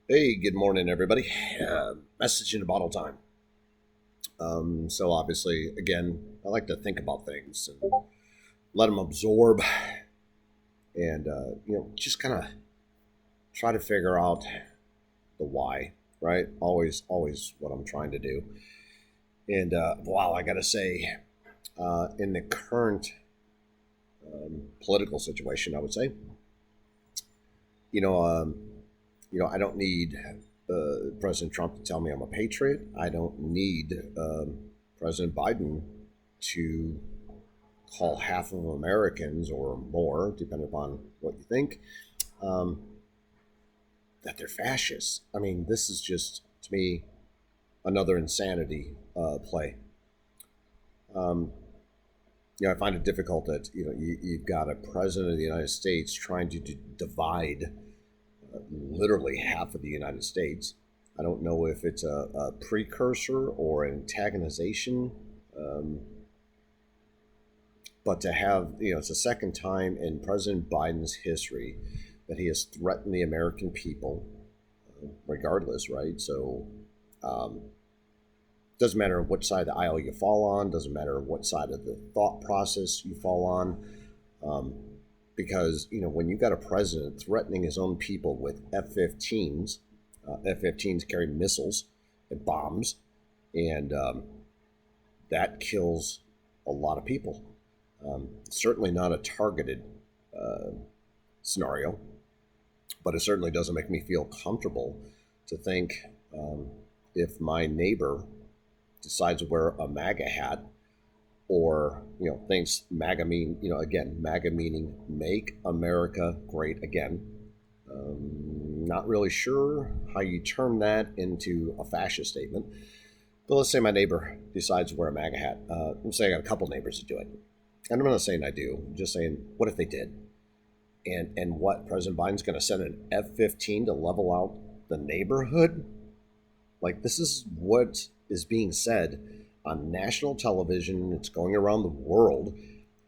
Hey, good morning, everybody. Message in a bottle time. So obviously, again, I like to think about things and let them absorb, and just kind of try to figure out the why. Right? Always, what I'm trying to do. And wow, I gotta say, in the current political situation, I would say, you know, um, I don't need President Trump to tell me I'm a patriot. I don't need President Biden to call half of Americans or more, depending upon what you think, um, that they're fascists. I mean, this is just, to me, another insanity play. Um, I find it difficult that you've got a president of the United States trying to divide literally half of the United States. I don't know if it's a precursor or antagonization, um, but to have, it's the second time in President Biden's history that he has threatened the American people, regardless, right? So, um, doesn't matter which side of the aisle you fall on, doesn't matter what side of the thought process you fall on. Um, because when you got a president threatening his own people with F-15s, F-15s carry missiles and bombs, and that kills a lot of people. Certainly not a targeted uh, scenario, but it certainly doesn't make me feel comfortable to think, um, if my neighbor decides to wear a MAGA hat, or thinks MAGA mean, again, MAGA meaning Make America Great Again. Not really sure how you turn that into a fascist statement. But let's say my neighbor decides to wear a MAGA hat. Let's say I got a couple neighbors that do it. And I'm not saying I do. I'm just saying, what if they did? And what, President Biden's going to send an F-15 to level out the neighborhood? Like, this is what is being said on national television. It's going around the world.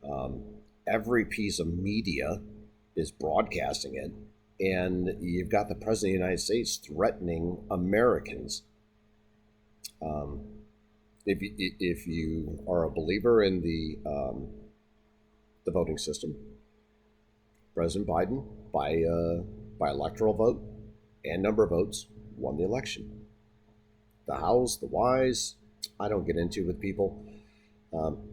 Um, every piece of media is broadcasting it. And you've got the President of the United States threatening Americans. Um, if you are a believer in the voting system, President Biden, by electoral vote and number of votes, won the election. The hows, the whys, I don't get into with people.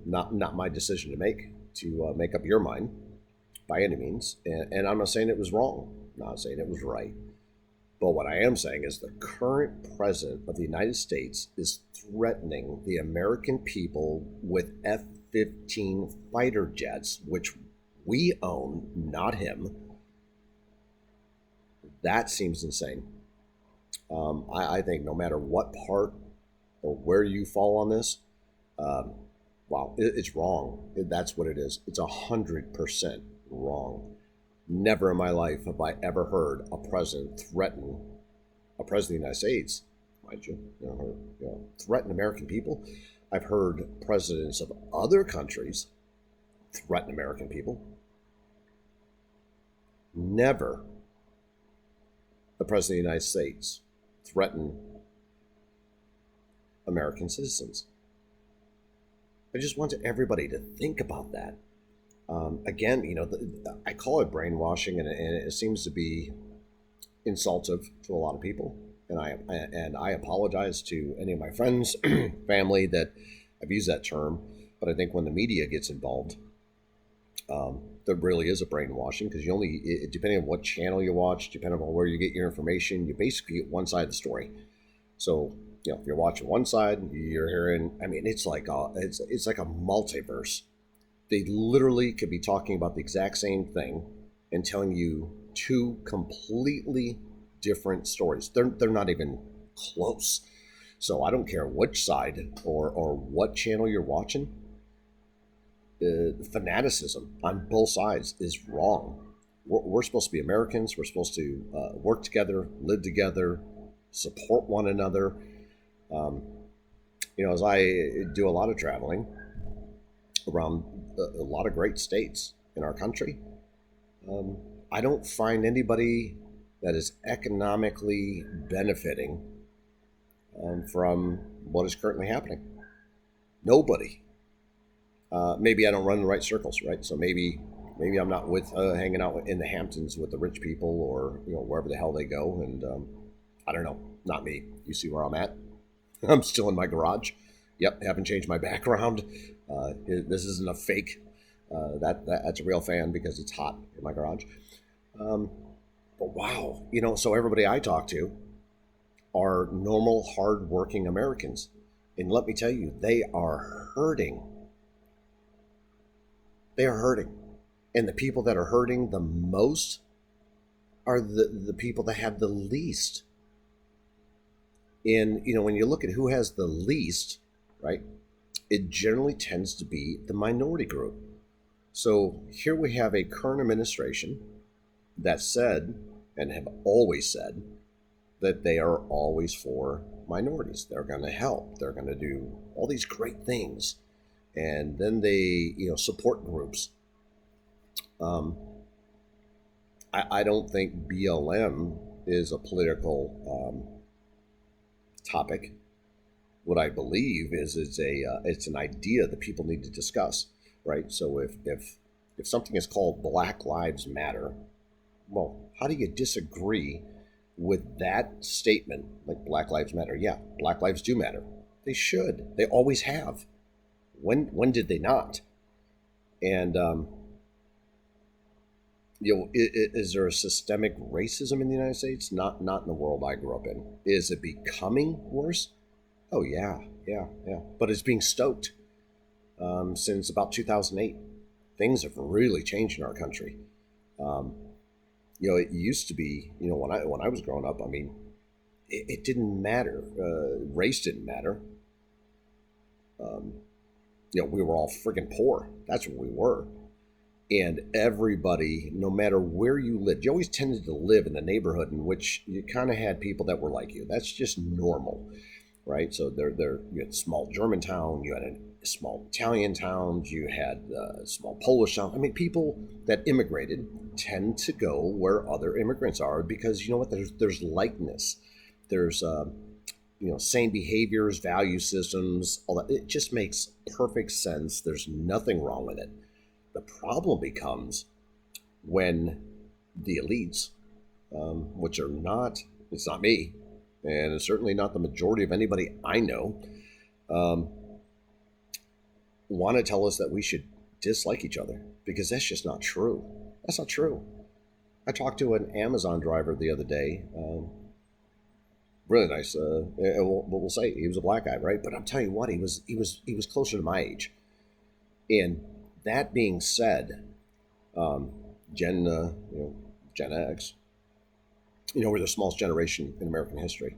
Not my decision to make up your mind by any means. And I'm not saying it was wrong. I'm not saying it was right. But what I am saying is the current president of the United States is threatening the American people with F-15 fighter jets, which we own, not him. That seems insane. I think no matter what part or where you fall on this, um, wow, it's wrong. That's what it is. It's 100% wrong. Never in my life have I ever heard a president threaten a president of the United States, mind you, threaten American people. I've heard presidents of other countries threaten American people. Never the president of the United States threaten American citizens. I just want everybody to think about that. Again, I call it brainwashing, and it seems to be insultive to a lot of people. And I apologize to any of my friends, family that have used that term. But I think when the media gets involved, there really is a brainwashing, because depending on what channel you watch, depending on where you get your information, you basically get one side of the story. So if you're watching one side, you're hearing. I mean, it's like a multiverse. They literally could be talking about the exact same thing and telling you two completely different stories. They're not even close. So I don't care which side or what channel you're watching. The fanaticism on both sides is wrong. We're supposed to be Americans. We're supposed to work together, live together, support one another. Um, as I do a lot of traveling around a lot of great states in our country, I don't find anybody that is economically benefiting from what is currently happening? Nobody. Maybe I don't run in the right circles, right? So maybe I'm not with hanging out in the Hamptons with the rich people, or wherever the hell they go. And I don't know. Not me. You see where I'm at? I'm still in my garage. Yep, haven't changed my background. This isn't a fake. That's a real fan because it's hot in my garage. Um, but wow, so everybody I talk to are normal, hardworking Americans, and let me tell you, they are hurting. They are hurting, and the people that are hurting the most are the people that have the least. And when you look at who has the least, right, it generally tends to be the minority group. So here we have a current administration that said, and have always said, that they are always for minorities. They're going to help. They're going to do all these great things. And then they, support groups. I don't think BLM is a political topic. What I believe is it's an idea that people need to discuss, right? So if something is called Black Lives Matter, well, how do you disagree with that statement? Like, Black Lives Matter? Yeah, Black lives do matter. They should. They always have. When did they not? And is there a systemic racism in the United States? Not in the world I grew up in. Is it becoming worse? Oh yeah. But it's being stoked since about 2008. Things have really changed in our country. It used to be, when I was growing up, I mean, it didn't matter. Race didn't matter. We were all friggin' poor. That's what we were. And everybody, no matter where you lived, you always tended to live in the neighborhood in which you kind of had people that were like you. That's just normal, right? So you had small German town, you had a small Italian towns, you had small Polish town. I mean, people that immigrated tend to go where other immigrants are because you know what? There's likeness. There's same behaviors, value systems, all that. It just makes perfect sense. There's nothing wrong with it. The problem becomes when the elites, which are it's not me, and it's certainly not the majority of anybody I know, want to tell us that we should dislike each other, because that's just not true. That's not true. I talked to an Amazon driver the other day, really nice. We'll say he was a black guy, right? But I'm telling you what, he was closer to my age. And that being said, Gen X, we're the smallest generation in American history,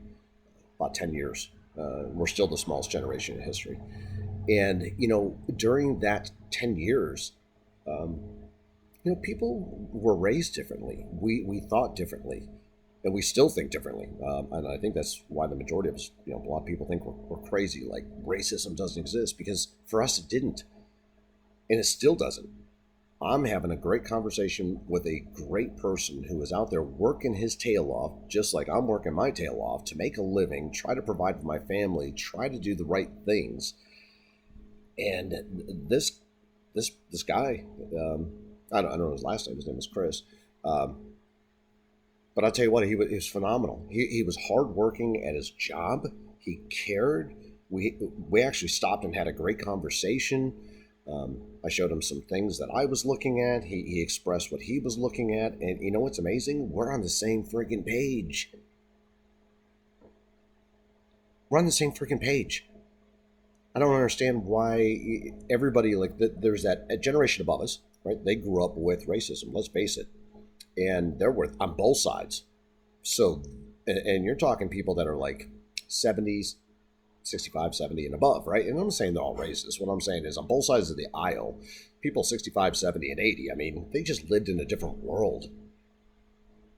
about 10 years. We're still the smallest generation in history. And, during that 10 years, people were raised differently. We thought differently, and we still think differently. And I think that's why the majority of us, a lot of people think we're crazy, like racism doesn't exist, because for us it didn't. And it still doesn't. I'm having a great conversation with a great person who is out there working his tail off, just like I'm working my tail off, to make a living, try to provide for my family, try to do the right things. And this guy, I don't know his last name. His name was Chris. But I'll tell you what, he was phenomenal. He was hardworking at his job. He cared. We actually stopped and had a great conversation. I showed him some things that I was looking at. He expressed what he was looking at. And you know what's amazing? We're on the same friggin' page. We're on the same freaking page. I don't understand why everybody, there's that generation above us, right? They grew up with racism, let's face it. And they're on both sides. So, and you're talking people that are like 70s, 65, 70 and above, right? And I'm saying they're all racist. What I'm saying is on both sides of the aisle, people 65, 70, and 80, I mean, they just lived in a different world.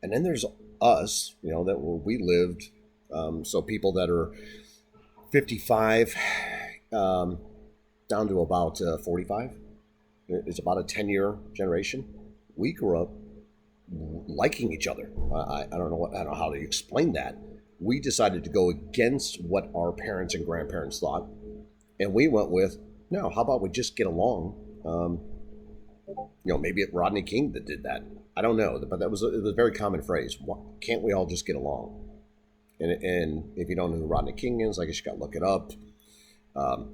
And then there's us, that we lived, so people that are 55 down to about 45. It's about a 10-year generation. We grew up liking each other. I don't know I don't know how to explain that. We decided to go against what our parents and grandparents thought, and we went with, no, how about we just get along? Maybe it Rodney King that did that. I don't know, but it was a very common phrase. Can't we all just get along? And if you don't know who Rodney King is, I guess you got to look it up. Um,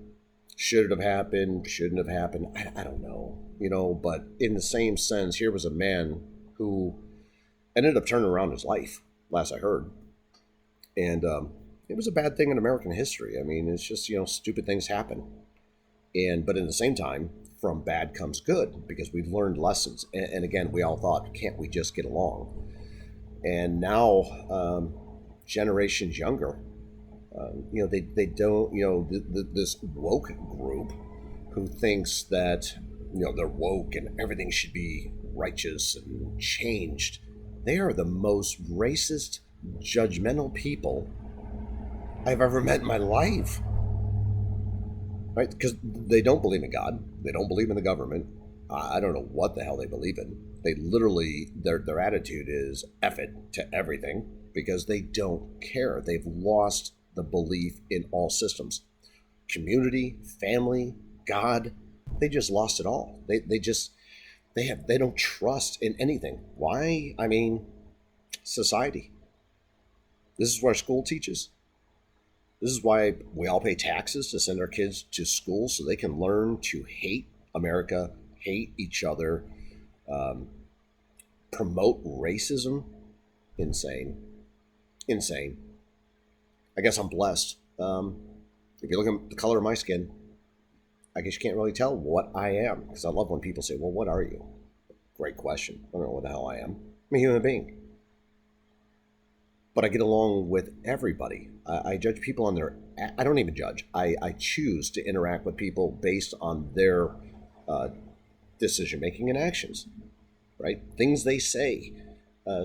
should it have happened? Shouldn't have happened? I don't know. But in the same sense, here was a man who ended up turning around his life, last I heard. And it was a bad thing in American history. I mean, it's just, stupid things happen. But in the same time, from bad comes good because we've learned lessons. And again, we all thought, can't we just get along? And now, generations younger, they don't, this woke group who thinks that, they're woke and everything should be righteous and changed. They are the most racist, judgmental people I've ever met in my life. Right? Because they don't believe in God. They don't believe in the government. I don't know what the hell they believe in. They literally, their attitude is F it to everything because they don't care. They've lost the belief in all systems. Community, family, God, they just lost it all. They don't trust in anything. Why? I mean, society. This is where school teaches. This is why we all pay taxes to send our kids to school so they can learn to hate America, hate each other, promote racism. Insane. Insane. I guess I'm blessed. If you look at the color of my skin, I guess you can't really tell what I am because I love when people say, well, what are you? Great question. I don't know what the hell I am. I'm a human being. But I get along with everybody. I judge people on their... I don't even judge. I choose to interact with people based on their decision-making and actions, right? Things they say.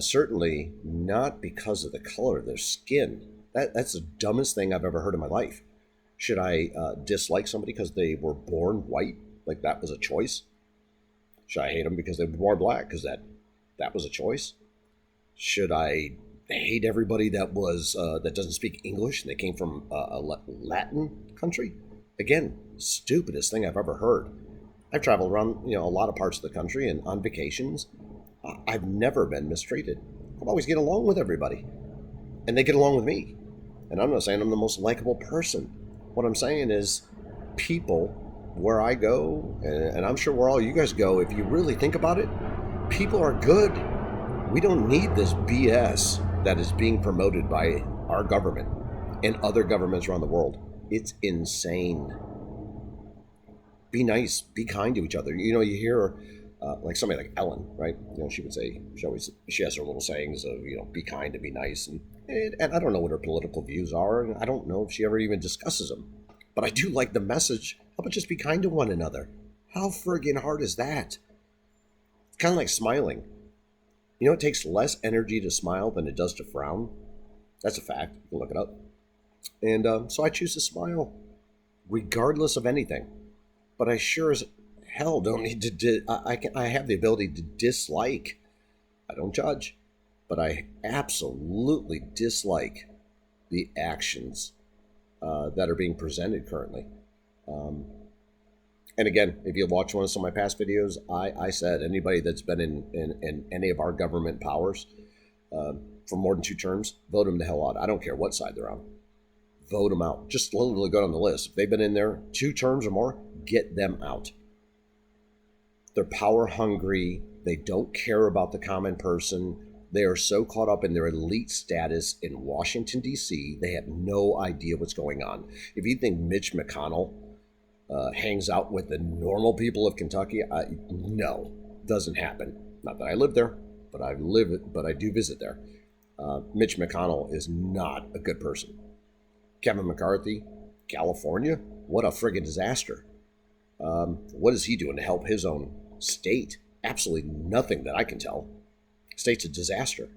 Certainly not because of the color of their skin. That's the dumbest thing I've ever heard in my life. Should I dislike somebody because they were born white? Like that was a choice? Should I hate them because they were born black? Because that was a choice? Should I hate everybody that doesn't speak English and they came from a Latin country? Again, stupidest thing I've ever heard. I've traveled around a lot of parts of the country and on vacations. I've never been mistreated. I always get along with everybody, and they get along with me. And I'm not saying I'm the most likable person. What I'm saying is, people where I go, and I'm sure where all you guys go, if you really think about it, people are good. We don't need this BS that is being promoted by our government and other governments around the world. It's insane. Be nice, be kind to each other. You hear like somebody like Ellen, right? She would say, she has her little sayings of, be kind and be nice. And I don't know what her political views are. And I don't know if she ever even discusses them. But I do like the message. How about just be kind to one another? How friggin' hard is that? It's kind of like smiling. It takes less energy to smile than it does to frown. That's a fact. You can look it up. And so I choose to smile regardless of anything. But I sure as hell don't need to... I have the ability to dislike. I don't judge. But I absolutely dislike the actions that are being presented currently. And again, if you watch one of some of my past videos, I said anybody that's been in any of our government powers for more than 2 terms, vote them the hell out. I don't care what side they're on. Vote them out. Just literally go down the list. If they've been in there 2 terms or more, get them out. They're power hungry. They don't care about the common person. They are so caught up in their elite status in Washington, D.C., they have no idea what's going on. If you think Mitch McConnell hangs out with the normal people of Kentucky, no, doesn't happen. Not that I live there, but I do visit there. Mitch McConnell is not a good person. Kevin McCarthy, California, what a friggin' disaster. What is he doing to help his own state? Absolutely nothing that I can tell. State's a disaster.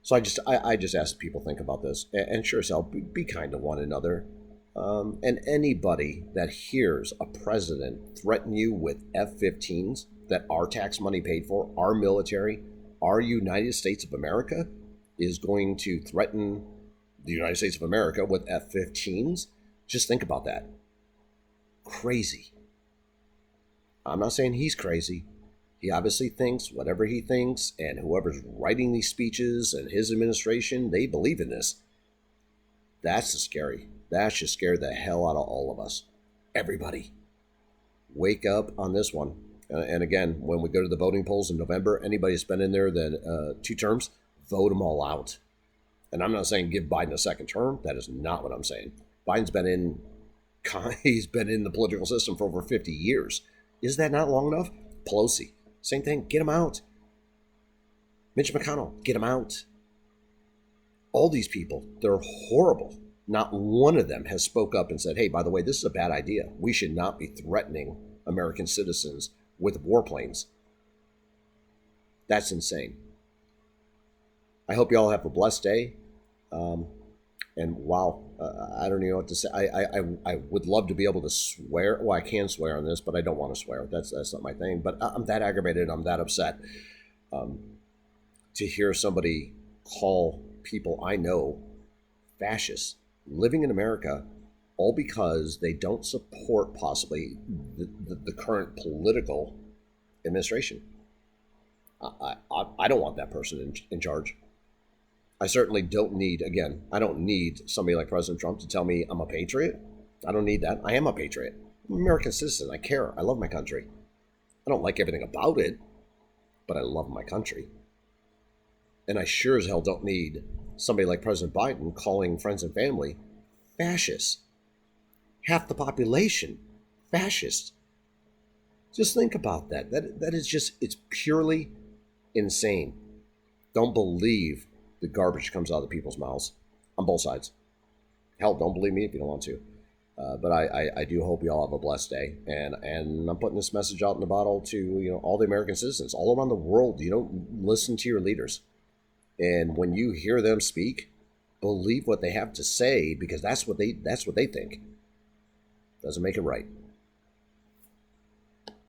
So I just ask people think about this, and sure as hell, be kind to one another. And anybody that hears a president threaten you with F-15's, that our tax money paid for, our military, our United States of America is going to threaten the United States of America with F-15's? Just think about that. Crazy. I'm not saying he's crazy. He obviously thinks whatever he thinks, and whoever's writing these speeches and his administration, they believe in this. That's the scary. That should scare the hell out of all of us. Everybody. Wake up on this one. And again, when we go to the voting polls in November, anybody that's been in there than 2 terms, vote them all out. And I'm not saying give Biden a second term. That is not what I'm saying. Biden's been in, he's been in the political system for over 50 years. Is that not long enough? Pelosi, same thing. Get him out. Mitch McConnell, get him out. All these people, they're horrible. Not one of them has spoke up and said, hey, by the way, this is a bad idea. We should not be threatening American citizens with warplanes. That's insane. I hope you all have a blessed day. And wow, I don't even know what to say. I would love to be able to swear. Well, I can swear on this, but I don't want to swear. That's not my thing. But I'm that aggravated. I'm that upset to hear somebody call people I know fascists living in America, all because they don't support possibly the current political administration. I don't want that person in charge. I certainly don't need, again, I don't need somebody like President Trump to tell me I'm a patriot. I don't need that. I am a patriot. I'm an American citizen. I care. I love my country. I don't like everything about it, but I love my country. And I sure as hell don't need somebody like President Biden calling friends and family fascists. Half the population, fascists. Just think about that. That is just, it's purely insane. Don't believe the garbage comes out of the people's mouths on both sides. Hell, don't believe me if you don't want to. But I do hope you all have a blessed day. And I'm putting this message out in the bottle to all the American citizens all around the world. Listen to your leaders. And when you hear them speak, believe what they have to say, because that's what they think. Doesn't make it right.